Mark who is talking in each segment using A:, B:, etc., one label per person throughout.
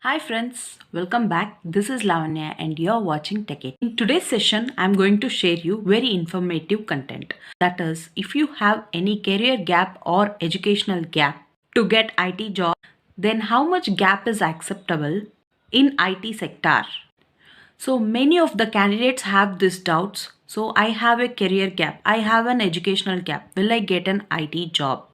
A: Hi friends, welcome back. This is Lavanya and you're watching Tech8. In today's session, I'm going to share you very informative content. That is, if you have any career gap or educational gap to get IT job, then how much gap is acceptable in IT sector? So many of the candidates have these doubts. So I have a career gap. I have an educational gap. Will I get an IT job?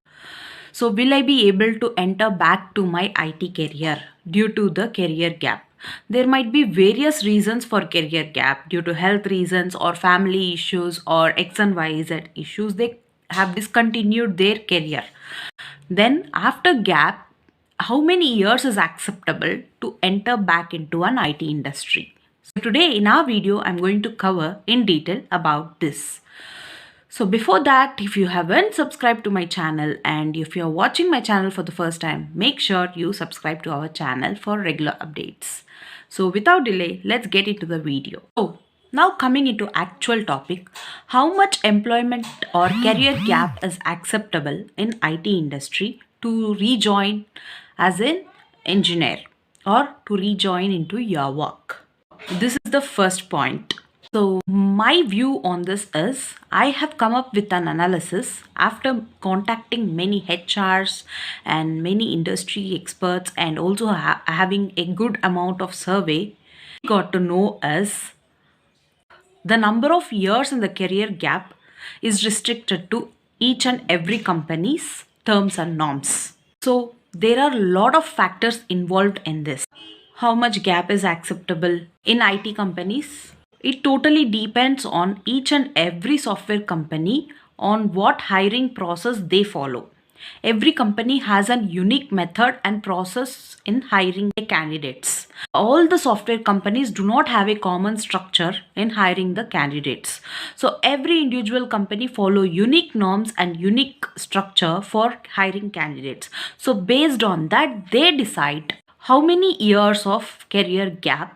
A: So will I be able to enter back to my IT career due to the career gap? There might be various reasons for career gap due to health reasons or family issues or X and Y Z issues. They have discontinued their career. Then after gap, how many years is acceptable to enter back into an IT industry? So today in our video, I'm going to cover in detail about this. So before that, if you haven't subscribed to my channel and if you're watching my channel for the first time, make sure you subscribe to our channel for regular updates. So without delay, let's get into the video. So now coming into actual topic, how much employment or career gap is acceptable in IT industry to rejoin as an engineer or to rejoin into your work? This is the first point. So, my view on this is I have come up with an analysis after contacting many HRs and many industry experts and also having a good amount of survey. Got to know is the number of years in the career gap is restricted to each and every company's terms and norms. So, there are a lot of factors involved in this. How much gap is acceptable in IT companies? It totally depends on each and every software company on what hiring process they follow. Every company has a unique method and process in hiring the candidates. All the software companies do not have a common structure in hiring the candidates. So every individual company follow unique norms and unique structure for hiring candidates. So based on that, they decide how many years of career gap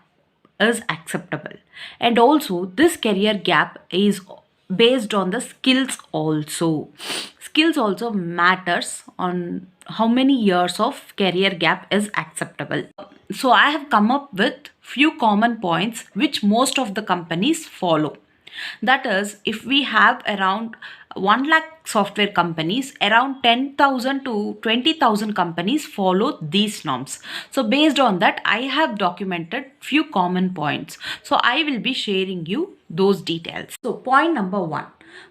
A: is acceptable, and also this career gap is based on the skills also matters on how many years of career gap is acceptable. So I have come up with few common points which most of the companies follow. That is, if we have around 1 lakh software companies, around 10,000 to 20,000 companies follow these norms. So based on that, I have documented few common points. So I will be sharing you those details. So point number 1,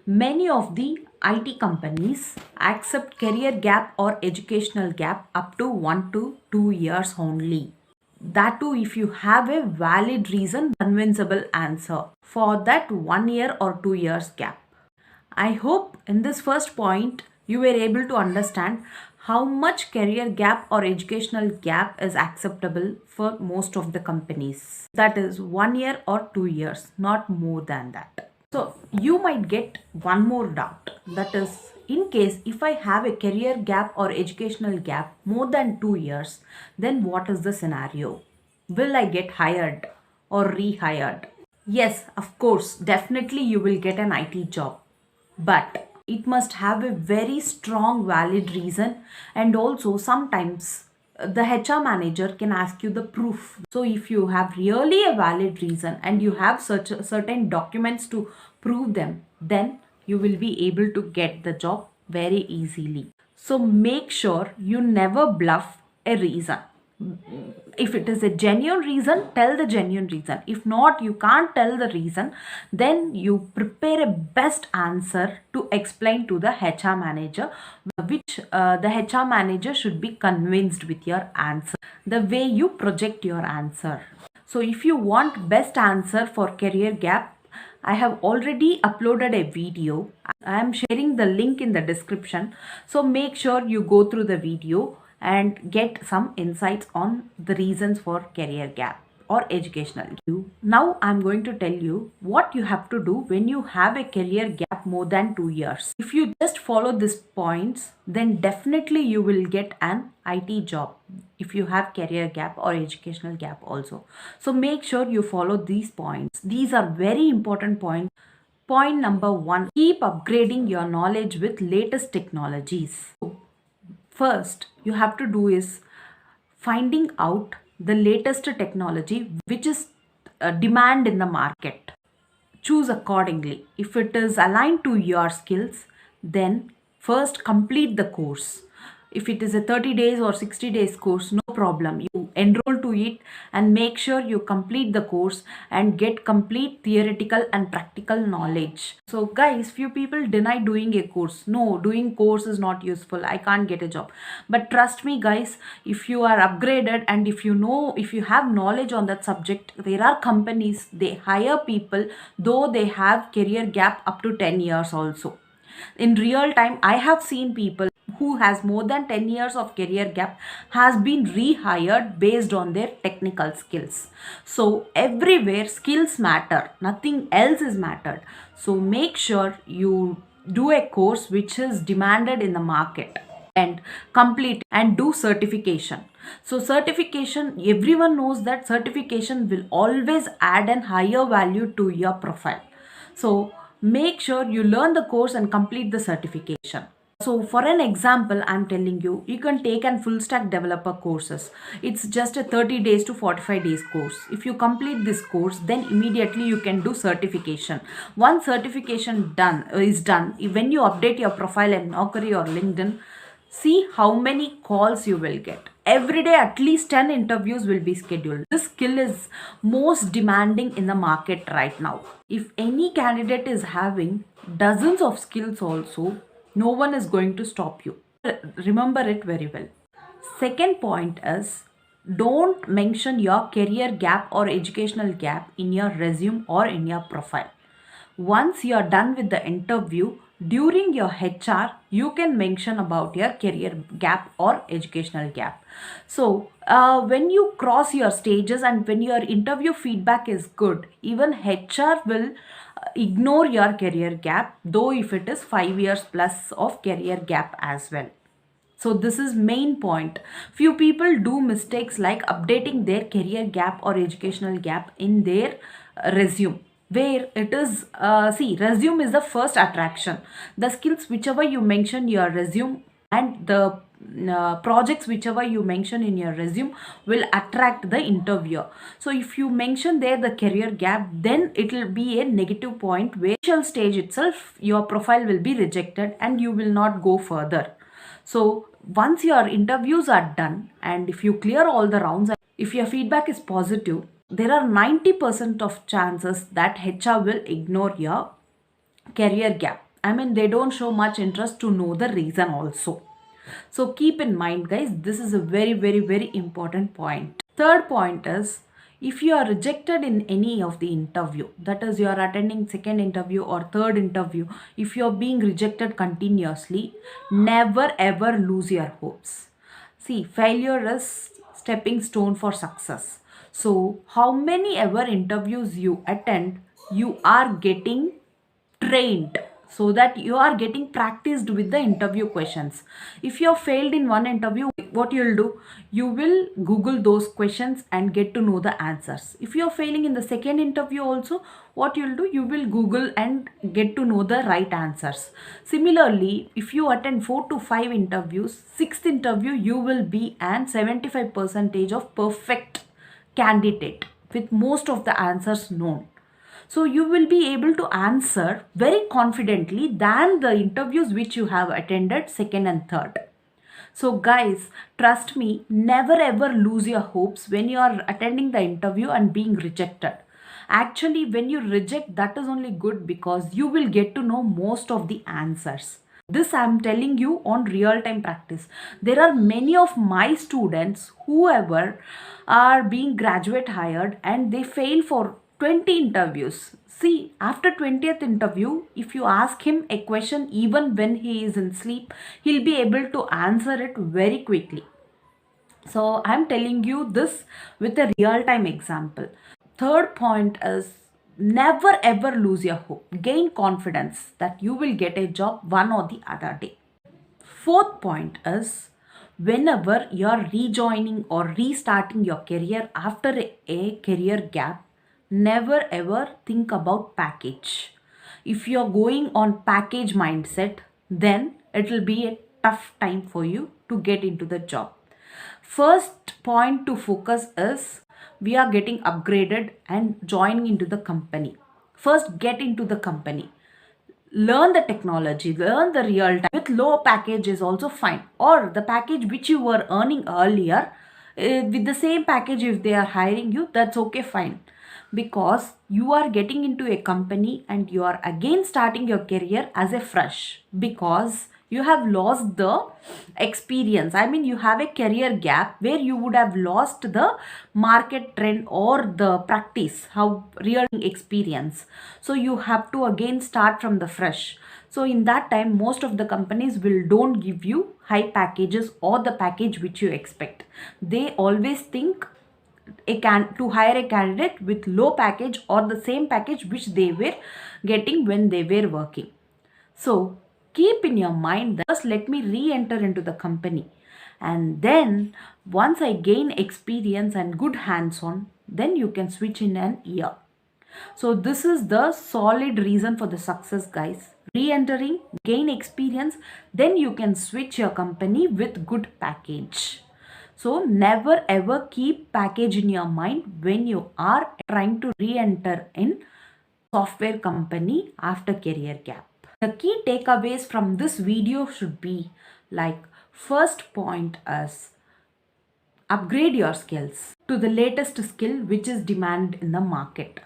A: many of the IT companies accept career gap or educational gap up to 1 to 2 years only. That too, if you have a valid reason, convincible answer for that 1 year or 2 years gap. I hope in this first point you were able to understand how much career gap or educational gap is acceptable for most of the companies. That is 1 year or 2 years, not more than that. So you might get one more doubt, that is, in case if I have a career gap or educational gap more than 2 years, then what is the scenario? Will I get hired or rehired? Yes, of course, definitely you will get an IT job, but it must have a very strong valid reason, and also sometimes the HR manager can ask you the proof. So if you have really a valid reason and you have such certain documents to prove them, then you will be able to get the job very easily. So make sure you never bluff a reason. If it is a genuine reason, tell the genuine reason. If not, you can't tell the reason, then you prepare a best answer to explain to the HR manager, which the HR manager should be convinced with your answer, the way you project your answer. So if you want best answer for career gap, I have already uploaded a video. I am sharing the link in the description. So make sure you go through the video and get some insights on the reasons for career gap or educational gap. Now I'm going to tell you what you have to do when you have a career gap more than 2 years. If you just follow these points, then definitely you will get an IT job if you have career gap or educational gap also. So make sure you follow these points. These are very important points. Point number 1, keep upgrading your knowledge with latest technologies. First, you have to do is finding out the latest technology which is demand in the market. Choose accordingly. If it is aligned to your skills, then first complete the course. If it is a 30 days or 60 days course, no problem. You enroll to it and make sure you complete the course and get complete theoretical and practical knowledge. So guys, few people deny doing a course. No, doing course is not useful. I can't get a job. But trust me guys, if you are upgraded and if you have knowledge on that subject, there are companies, they hire people though they have career gap up to 10 years also. In real time, I have seen people who has more than 10 years of career gap has been rehired based on their technical skills. So everywhere skills matter, nothing else is mattered. So make sure you do a course which is demanded in the market and complete and do certification. So certification, everyone knows that certification will always add an higher value to your profile. So make sure you learn the course and complete the certification. So for an example, I'm telling you, you can take an full stack developer courses. It's just a 30 days to 45 days course. If you complete this course, then immediately you can do certification. Once certification is done, when you update your profile in Naukri or LinkedIn, see how many calls you will get. Every day, at least 10 interviews will be scheduled. This skill is most demanding in the market right now. If any candidate is having dozens of skills also, no one is going to stop you. Remember it very well. Second point is, don't mention your career gap or educational gap in your resume or in your profile. Once you are done with the interview, during your HR, you can mention about your career gap or educational gap. So, when you cross your stages and when your interview feedback is good, even HR will ignore your career gap, though if it is 5 years plus of career gap as well. So this is main point. Few people do mistakes like updating their career gap or educational gap in their resume, where it is see, resume is the first attraction. The skills whichever you mention your resume and the projects whichever you mention in your resume will attract the interviewer. So if you mention there the career gap, then it will be a negative point where initial stage itself your profile will be rejected and you will not go further. So once your interviews are done and if you clear all the rounds, if your feedback is positive, there are 90% of chances that HR will ignore your career gap. I mean, they don't show much interest to know the reason also. So keep in mind, guys, this is a very, very, very important point. Third point is, if you are rejected in any of the interview, that is you are attending second interview or third interview, if you are being rejected continuously, never ever lose your hopes. See, failure is stepping stone for success. So how many ever interviews you attend, you are getting trained, so that you are getting practiced with the interview questions. If you have failed in one interview, what you will do, you will google those questions and get to know the answers. If you are failing in the second interview also, what you will do, you will google and get to know the right answers. Similarly, if you attend 4 to 5 interviews, sixth interview you will be an 75% of perfect candidate with most of the answers known. So you will be able to answer very confidently than the interviews which you have attended second and third. So guys, trust me, never ever lose your hopes when you are attending the interview and being rejected. Actually, when you reject, that is only good because you will get to know most of the answers. This I am telling you on real time practice. There are many of my students whoever are being graduate hired and they fail for 20 interviews. See, after 20th interview, if you ask him a question even when he is in sleep, he'll be able to answer it very quickly. So I'm telling you this with a real time example. Third point is, never ever lose your hope. Gain confidence that you will get a job one or the other day. Fourth point is, whenever you're rejoining or restarting your career after a career gap, never ever think about package. If you're going on package mindset, then it will be a tough time for you to get into the job. First point to focus is we are getting upgraded and joining into the company. First, get into the company, learn the technology, learn the real time. With low package is also fine, or the package which you were earning earlier, with the same package, if they are hiring you, that's okay, fine, because you are getting into a company and you are again starting your career as a fresh, because you have lost the experience. I mean, you have a career gap where you would have lost the market trend or the practice, how real experience. So you have to again start from the fresh. So in that time, most of the companies will don't give you high packages or the package which you expect. They always think to hire a candidate with low package or the same package which they were getting when they were working. So keep in your mind that first let me re-enter into the company, and then once I gain experience and good hands-on, then you can switch in an year. So this is the solid reason for the success, guys. Re-entering, gain experience, then you can switch your company with good package. So never ever keep package in your mind when you are trying to re-enter in software company after career gap. The key takeaways from this video should be like, first point is upgrade your skills to the latest skill which is demand in the market.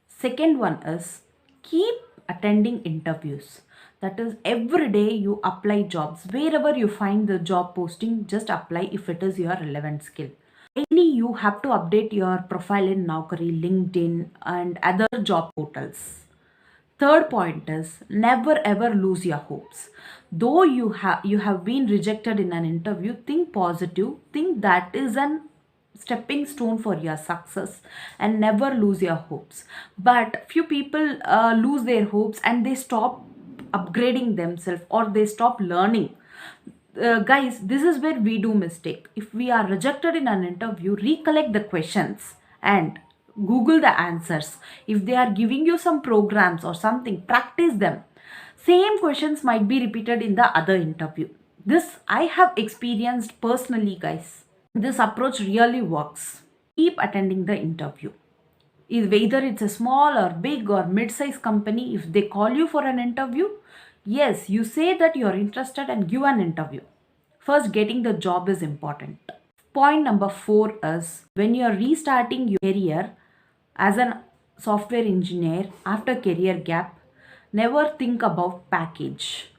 A: Second one is keep attending interviews. That is, every day you apply jobs. Wherever you find the job posting, just apply if it is your relevant skill. Daily you have to update your profile in Naukri, LinkedIn and other job portals. Third point is never ever lose your hopes. Though you have been rejected in an interview, think positive, think that is an stepping stone for your success, and never lose your hopes. But few people lose their hopes and they stop upgrading themselves or they stop learning. Guys, this is where we do mistake. If we are rejected in an interview, recollect the questions and google the answers. If they are giving you some programs or something, practice them. Same questions might be repeated in the other interview. This I have experienced personally, guys. This approach really works. Keep attending the interview. Whether it's a small or big or mid-sized company, if they call you for an interview, yes, you say that you're interested and give an interview. First, getting the job is important. Point number 4 is when you're restarting your career as a software engineer after career gap, never think about package.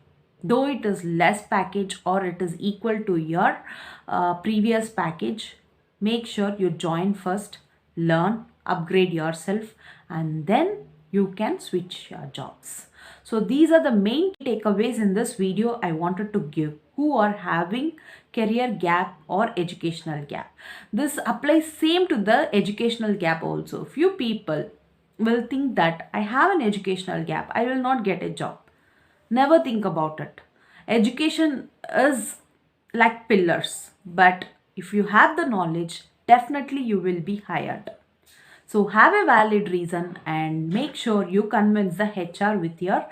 A: Though it is less package or it is equal to your previous package, make sure you join first, learn, upgrade yourself, and then you can switch your jobs. So these are the main takeaways in this video I wanted to give who are having career gap or educational gap. This applies same to the educational gap also. Few people will think that I have an educational gap, I will not get a job. Never think about it. Education is like pillars, but if you have the knowledge, definitely you will be hired. So have a valid reason and make sure you convince the HR with your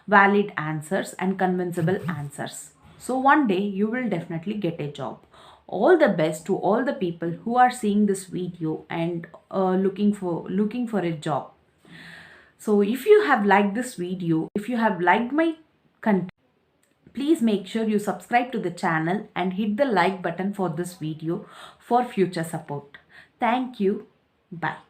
A: valid answers and convincible answers. So one day you will definitely get a job. All the best to all the people who are seeing this video and looking for a job. So if you have liked this video, if you have liked my content, please make sure you subscribe to the channel and hit the like button for this video for future support. Thank you. Bye.